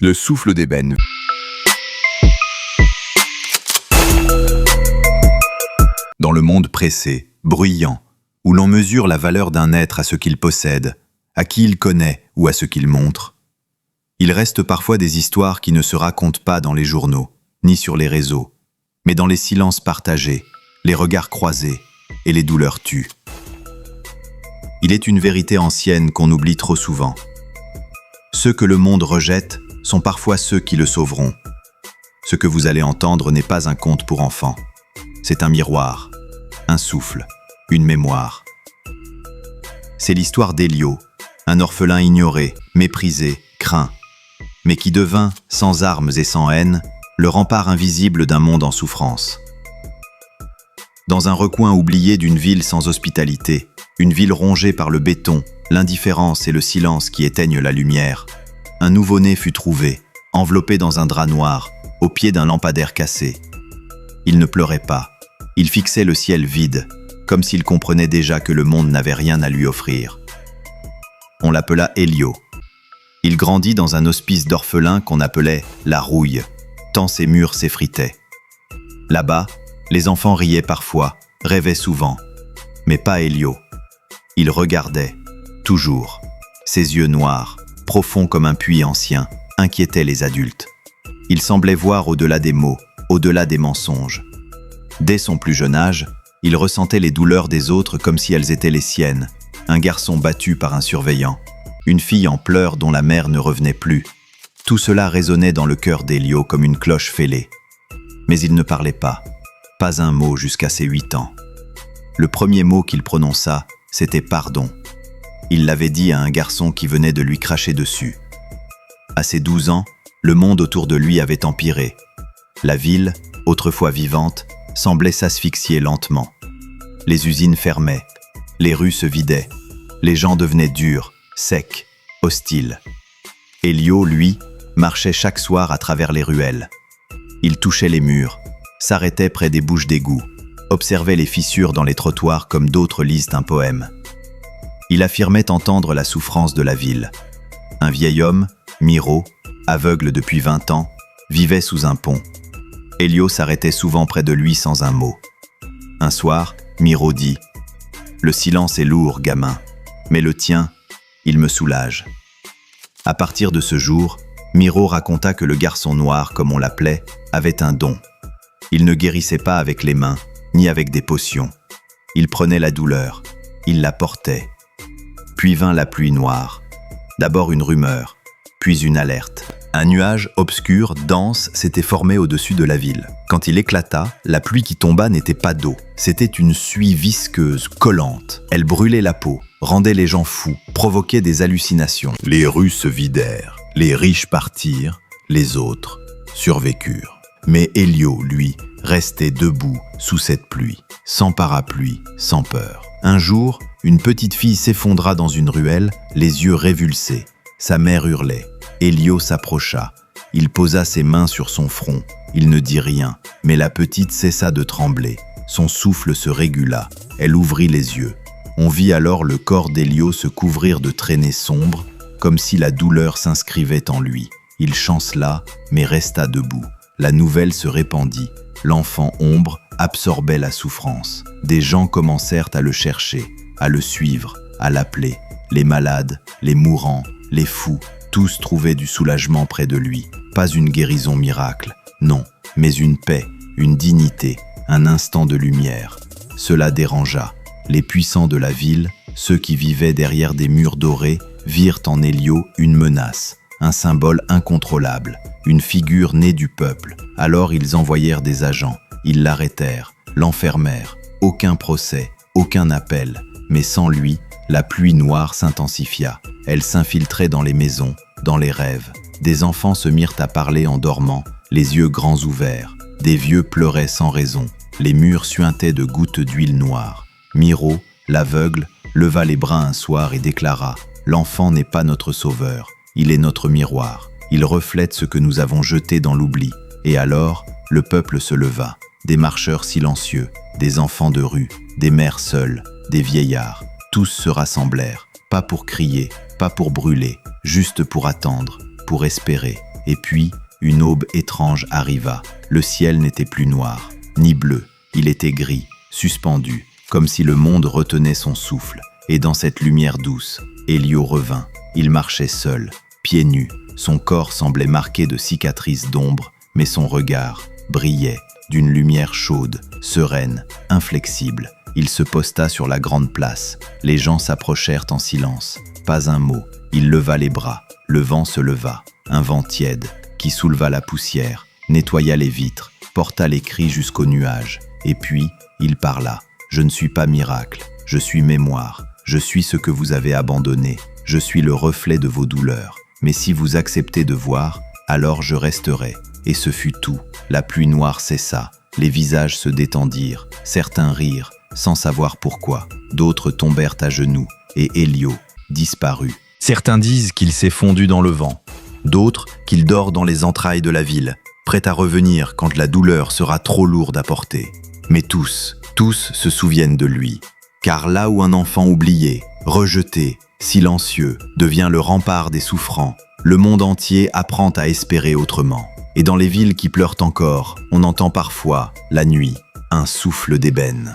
Le souffle d'ébène. Dans le monde pressé, bruyant, où l'on mesure la valeur d'un être à ce qu'il possède, à qui il connaît ou à ce qu'il montre, il reste parfois des histoires qui ne se racontent pas dans les journaux, ni sur les réseaux, mais dans les silences partagés, les regards croisés et les douleurs tues. Il est une vérité ancienne qu'on oublie trop souvent. Ceux que le monde rejette sont parfois ceux qui le sauveront. Ce que vous allez entendre n'est pas un conte pour enfants. C'est un miroir, un souffle, une mémoire. C'est l'histoire d'Elio, un orphelin ignoré, méprisé, craint, mais qui devint, sans armes et sans haine, le rempart invisible d'un monde en souffrance. Dans un recoin oublié d'une ville sans hospitalité, une ville rongée par le béton, l'indifférence et le silence qui éteignent la lumière, un nouveau-né fut trouvé, enveloppé dans un drap noir, au pied d'un lampadaire cassé. Il ne pleurait pas, il fixait le ciel vide, comme s'il comprenait déjà que le monde n'avait rien à lui offrir. On l'appela Elio. Il grandit dans un hospice d'orphelins qu'on appelait la rouille, tant ses murs s'effritaient. Là-bas, les enfants riaient parfois, rêvaient souvent, mais pas Elio. Il regardait, toujours. Ses yeux noirs, profonds comme un puits ancien, inquiétaient les adultes. Il semblait voir au-delà des mots, au-delà des mensonges. Dès son plus jeune âge, il ressentait les douleurs des autres comme si elles étaient les siennes. Un garçon battu par un surveillant, une fille en pleurs dont la mère ne revenait plus. Tout cela résonnait dans le cœur d'Elio comme une cloche fêlée. Mais il ne parlait pas un mot jusqu'à ses 8 ans. Le premier mot qu'il prononça, c'était « pardon ». Il l'avait dit à un garçon qui venait de lui cracher dessus. À ses 12 ans, le monde autour de lui avait empiré. La ville, autrefois vivante, semblait s'asphyxier lentement. Les usines fermaient, les rues se vidaient, les gens devenaient durs, secs, hostiles. Elio, lui, marchait chaque soir à travers les ruelles. Il touchait les murs, s'arrêtait près des bouches d'égout, observait les fissures dans les trottoirs comme d'autres lisent un poème. Il affirmait entendre la souffrance de la ville. Un vieil homme, Miro, aveugle depuis 20 ans, vivait sous un pont. Elio s'arrêtait souvent près de lui sans un mot. Un soir, Miro dit « Le silence est lourd, gamin, mais le tien, il me soulage. » À partir de ce jour, Miro raconta que le garçon noir, comme on l'appelait, avait un don. Il ne guérissait pas avec les mains, ni avec des potions. Il prenait la douleur, il la portait. Puis vint la pluie noire. D'abord une rumeur, puis une alerte. Un nuage obscur, dense, s'était formé au-dessus de la ville. Quand il éclata, la pluie qui tomba n'était pas d'eau. C'était une suie visqueuse, collante. Elle brûlait la peau, rendait les gens fous, provoquait des hallucinations. Les rues se vidèrent, les riches partirent, les autres survécurent. Mais Elio, lui, restait debout sous cette pluie, sans parapluie, sans peur. Un jour, une petite fille s'effondra dans une ruelle, les yeux révulsés. Sa mère hurlait. Elio s'approcha. Il posa ses mains sur son front. Il ne dit rien, mais la petite cessa de trembler. Son souffle se régula. Elle ouvrit les yeux. On vit alors le corps d'Elio se couvrir de traînées sombres, comme si la douleur s'inscrivait en lui. Il chancela, mais resta debout. La nouvelle se répandit. L'enfant ombre absorbait la souffrance. Des gens commencèrent à le chercher, à le suivre, à l'appeler. Les malades, les mourants, les fous, tous trouvaient du soulagement près de lui. Pas une guérison miracle, non, mais une paix, une dignité, un instant de lumière. Cela dérangea. Les puissants de la ville, ceux qui vivaient derrière des murs dorés, virent en Elio une menace, un symbole incontrôlable, une figure née du peuple. Alors ils envoyèrent des agents, ils l'arrêtèrent, l'enfermèrent. Aucun procès, aucun appel, mais sans lui, la pluie noire s'intensifia. Elle s'infiltrait dans les maisons, dans les rêves. Des enfants se mirent à parler en dormant, les yeux grands ouverts. Des vieux pleuraient sans raison. Les murs suintaient de gouttes d'huile noire. Miro, l'aveugle, leva les bras un soir et déclara « L'enfant n'est pas notre sauveur, il est notre miroir. Il reflète ce que nous avons jeté dans l'oubli. » Et alors, le peuple se leva. Des marcheurs silencieux, des enfants de rue, des mères seules, des vieillards. Tous se rassemblèrent, pas pour crier, pas pour brûler, juste pour attendre, pour espérer. Et puis, une aube étrange arriva. Le ciel n'était plus noir, ni bleu, il était gris, suspendu, comme si le monde retenait son souffle. Et dans cette lumière douce, Elio revint. Il marchait seul, pieds nus. Son corps semblait marqué de cicatrices d'ombre, mais son regard brillait d'une lumière chaude, sereine, inflexible. Il se posta sur la grande place. Les gens s'approchèrent en silence. Pas un mot. Il leva les bras. Le vent se leva. Un vent tiède qui souleva la poussière, nettoya les vitres, porta les cris jusqu'aux nuages. Et puis, il parla. « Je ne suis pas miracle. Je suis mémoire. Je suis ce que vous avez abandonné. Je suis le reflet de vos douleurs. Mais si vous acceptez de voir, alors je resterai. » Et ce fut tout. La pluie noire cessa. Les visages se détendirent. Certains rirent, sans savoir pourquoi. D'autres tombèrent à genoux. Et Elio disparut. Certains disent qu'il s'est fondu dans le vent. D'autres qu'il dort dans les entrailles de la ville, prêt à revenir quand la douleur sera trop lourde à porter. Mais tous se souviennent de lui. Car là où un enfant oublié, rejeté, silencieux, devient le rempart des souffrants, le monde entier apprend à espérer autrement. Et dans les villes qui pleurent encore, on entend parfois, la nuit, un souffle d'ébène.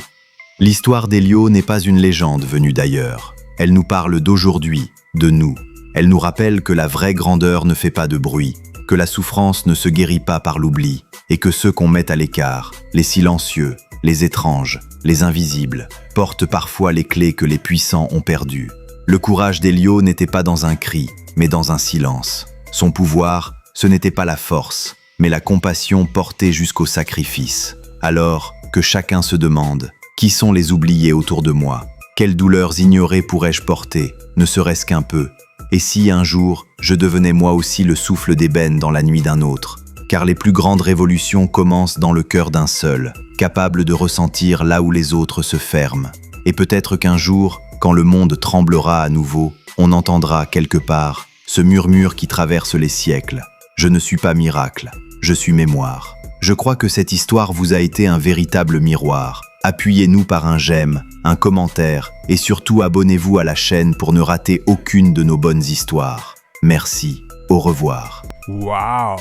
L'histoire d'Elio n'est pas une légende venue d'ailleurs. Elle nous parle d'aujourd'hui, de nous. Elle nous rappelle que la vraie grandeur ne fait pas de bruit, que la souffrance ne se guérit pas par l'oubli, et que ceux qu'on met à l'écart, les silencieux, les étranges, les invisibles, portent parfois les clés que les puissants ont perdues. Le courage d'Elio n'était pas dans un cri, mais dans un silence. Son pouvoir, ce n'était pas la force, mais la compassion portée jusqu'au sacrifice. Alors que chacun se demande, qui sont les oubliés autour de moi? Quelles douleurs ignorées pourrais-je porter, ne serait-ce qu'un peu? Et si un jour, je devenais moi aussi le souffle d'ébène dans la nuit d'un autre? Car les plus grandes révolutions commencent dans le cœur d'un seul, capable de ressentir là où les autres se ferment. Et peut-être qu'un jour, quand le monde tremblera à nouveau, on entendra quelque part ce murmure qui traverse les siècles. Je ne suis pas miracle, je suis mémoire. Je crois que cette histoire vous a été un véritable miroir. Appuyez-nous par un j'aime, un commentaire et surtout abonnez-vous à la chaîne pour ne rater aucune de nos bonnes histoires. Merci, au revoir. Wow!